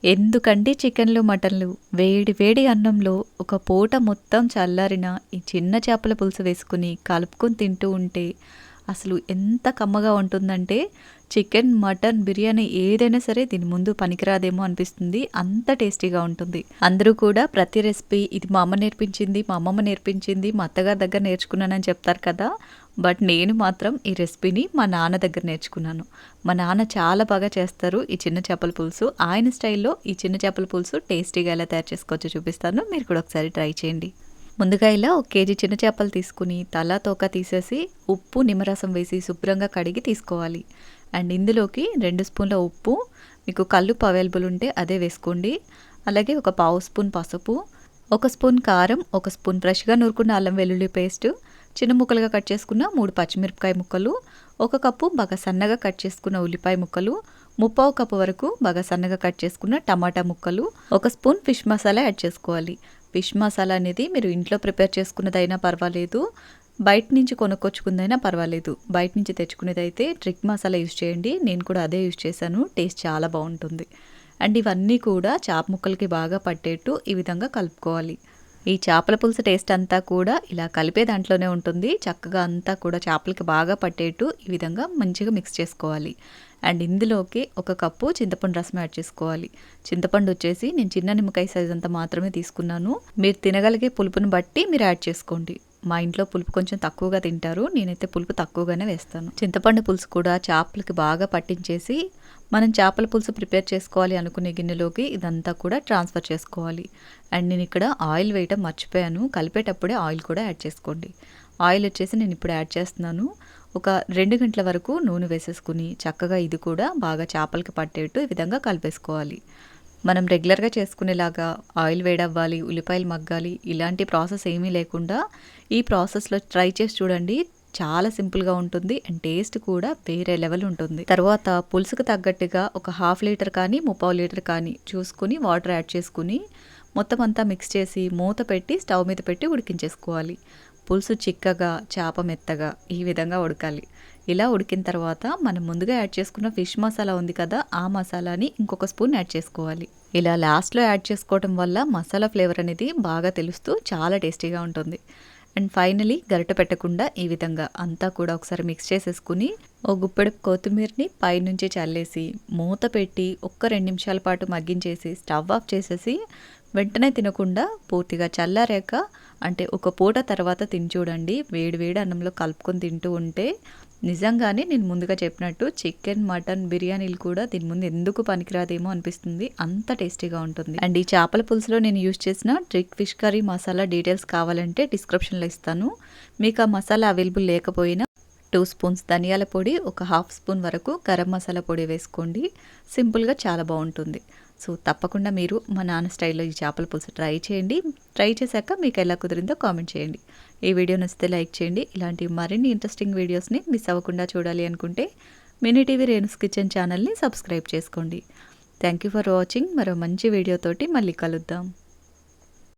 ఎందుకండి చికెన్‌లు, మటన్‌లు వేడి వేడి అన్నంలో ఒక పూట మొత్తం చల్లారిన ఈ చిన్న చేపల పులుసు వేసుకొని కలుపుకొని తింటూ ఉంటే అసలు ఎంత కమ్మగా ఉంటుందంటే చికెన్, మటన్, బిర్యానీ ఏదైనా సరే దీని ముందు పనికిరాదేమో అనిపిస్తుంది. అంత టేస్టీగా ఉంటుంది. అందరూ కూడా ప్రతి రెసిపీ ఇది మా అమ్మ నేర్పించింది, మా అమ్మమ్మ నేర్పించింది, మా అత్తగారి దగ్గర నేర్చుకున్నానని చెప్తారు కదా! బట్ నేను మాత్రం ఈ రెసిపీని మా నాన్న దగ్గర నేర్చుకున్నాను. మా నాన్న చాలా బాగా చేస్తారు ఈ చిన్న చేపల పులుసు. ఆయన స్టైల్‌లో ఈ చిన్న చేపల పులుసు టేస్టీగా ఎలా తయారు చేసుకోవచ్చో చూపిస్తాను. మీరు కూడా ఒకసారి ట్రై చేయండి. ముందుగా ఇలా 1 కేజీ చిన్న చేపలు తీసుకుని తల, తోక తీసేసి ఉప్పు, నిమ్మరసం వేసి శుభ్రంగా కడిగి తీసుకోవాలి. అండ్ ఇందులోకి 2 స్పూన్ల ఉప్పు, మీకు కల్లుప్పు అవైలబుల్ ఉంటే అదే వేసుకోండి. అలాగే ఒక పావు స్పూన్ పసుపు, 1 స్పూన్ కారం, 1 స్పూన్ ఫ్రెష్‌గా నూరుకున్న అల్లం వెల్లుల్లి పేస్ట్, చిన్న ముక్కలుగా కట్ చేసుకున్న 3 పచ్చిమిరపకాయ ముక్కలు, 1 కప్పు బాగా సన్నగా కట్ చేసుకున్న ఉల్లిపాయ ముక్కలు, ముప్పావు కప్పు వరకు బాగా సన్నగా కట్ చేసుకున్న టమాటా ముక్కలు, 1 స్పూన్ ఫిష్ మసాలా యాడ్ చేసుకోవాలి. ఫిష్ మసాలా అనేది మీరు ఇంట్లో ప్రిపేర్ చేసుకున్నదైనా పర్వాలేదు, బయట నుంచి కొనుక్కొచ్చుకుందైనా పర్వాలేదు. బయట నుంచి తెచ్చుకునేదైతే ట్రిక్ మసాలా యూజ్ చేయండి. నేను కూడా అదే యూజ్ చేశాను. టేస్ట్ చాలా బాగుంటుంది. అండ్ ఇవన్నీ కూడా చేప ముక్కలకి బాగా పట్టేట్టు ఈ విధంగా కలుపుకోవాలి. ఈ చేపల పులుసు టేస్ట్ అంతా కూడా ఇలా కలిపే దాంట్లోనే ఉంటుంది. చక్కగా అంతా కూడా చేపలకి బాగా పట్టేట్టు ఈ విధంగా మంచిగా మిక్స్ చేసుకోవాలి. అండ్ ఇందులోకి 1 కప్పు చింతపండు రసం యాడ్ చేసుకోవాలి. చింతపండు వచ్చేసి నేను చిన్న నిమ్మకాయ సైజ్ అంతా మాత్రమే తీసుకున్నాను. మీరు తినగలిగే పులుపుని బట్టి మీరు యాడ్ చేసుకోండి. మా ఇంట్లో పులుపు కొంచెం తక్కువగా తింటారు. నేనైతే పులుపు తక్కువగానే వేస్తాను. చింతపండు పులుసు కూడా చేపలకి బాగా పట్టించేసి మనం చేపల పులుసు ప్రిపేర్ చేసుకోవాలి అనుకునే గిన్నెలోకి ఇదంతా కూడా ట్రాన్స్ఫర్ చేసుకోవాలి. అండ్ నేను ఇక్కడ ఆయిల్ వేయటం మర్చిపోయాను. కలిపేటప్పుడే ఆయిల్ కూడా యాడ్ చేసుకోండి. ఆయిల్ వచ్చేసి నేను ఇప్పుడు యాడ్ చేస్తున్నాను. ఒక 2 గంటల వరకు నూనె వేసేసుకుని చక్కగా ఇది కూడా బాగా చేపలకి పట్టేట్టు ఈ విధంగా కలిపేసుకోవాలి. మనం రెగ్యులర్గా చేసుకునేలాగా ఆయిల్ వేడవ్వాలి, ఉల్లిపాయలు మగ్గాలి ఇలాంటి ప్రాసెస్ ఏమీ లేకుండా ఈ ప్రాసెస్లో ట్రై చేసి చూడండి. చాలా సింపుల్గా ఉంటుంది అండ్ టేస్ట్ కూడా వేరే లెవెల్ ఉంటుంది. తర్వాత పులుసుకు తగ్గట్టుగా ఒక 1/2 లీటర్ కానీ 3/4 లీటర్ కానీ చూసుకుని వాటర్ యాడ్ చేసుకుని మొత్తం అంతా మిక్స్ చేసి మూత పెట్టి స్టవ్ మీద పెట్టి ఉడికించేసుకోవాలి. పులుసు చిక్కగా, చేప మెత్తగా ఈ విధంగా ఉడకాలి. ఇలా ఉడికిన తర్వాత మనం ముందుగా యాడ్ చేసుకున్న ఫిష్ మసాలా ఉంది కదా, ఆ మసాలాని ఇంకొక స్పూన్ యాడ్ చేసుకోవాలి. ఇలా లాస్ట్లో యాడ్ చేసుకోవటం వల్ల మసాలా ఫ్లేవర్ అనేది బాగా తెలుస్తూ చాలా టేస్టీగా ఉంటుంది. అండ్ ఫైనలీ గరిటె పెట్టకుండా ఈ విధంగా అంతా కూడా ఒకసారి మిక్స్ చేసేసుకుని ఓ గుప్పెడు కొత్తిమీరని పైనుంచి చల్లేసి మూత పెట్టి ఒక్క 2 నిమిషాల పాటు మగ్గించేసి స్టవ్ ఆఫ్ చేసేసి వెంటనే తినకుండా పూర్తిగా చల్లారాక అంటే ఒక పూట తర్వాత తిని చూడండి. వేడి వేడి అన్నంలో కలుపుకొని తింటూ ఉంటే నిజంగానే నేను ముందుగా చెప్పినట్టు చికెన్, మటన్, బిర్యానీలు కూడా దీని ముందు ఎందుకు పనికిరాదేమో అనిపిస్తుంది. అంత టేస్టీగా ఉంటుంది. అండ్ ఈ చేపల పులుసులో నేను యూజ్ చేసిన trick fish curry masala details కావాలంటే డిస్క్రిప్షన్లో ఇస్తాను. మీకు ఆ మసాలా అవైలబుల్ లేకపోయినా 2 స్పూన్స్ ధనియాల పొడి, ఒక 1/2 స్పూన్ వరకు గరం మసాలా పొడి వేసుకోండి. సింపుల్గా చాలా బాగుంటుంది. సో తప్పకుండా మీరు మా నాన్న స్టైల్లో ఈ చేపల పులుసు ట్రై చేయండి. ట్రై చేశాక మీకు ఎలా కుదిరిందో కామెంట్ చేయండి. ఈ వీడియో నచ్చితే లైక్ చేయండి. ఇలాంటి మరిన్ని ఇంట్రెస్టింగ్ వీడియోస్ని మిస్ అవ్వకుండా చూడాలి అనుకుంటే మినీ టీవీ రేణుస్ కిచెన్ ఛానల్ని సబ్స్క్రైబ్ చేసుకోండి. Thank you for watching. మరో మంచి వీడియోతోటి మళ్ళీ కలుద్దాం.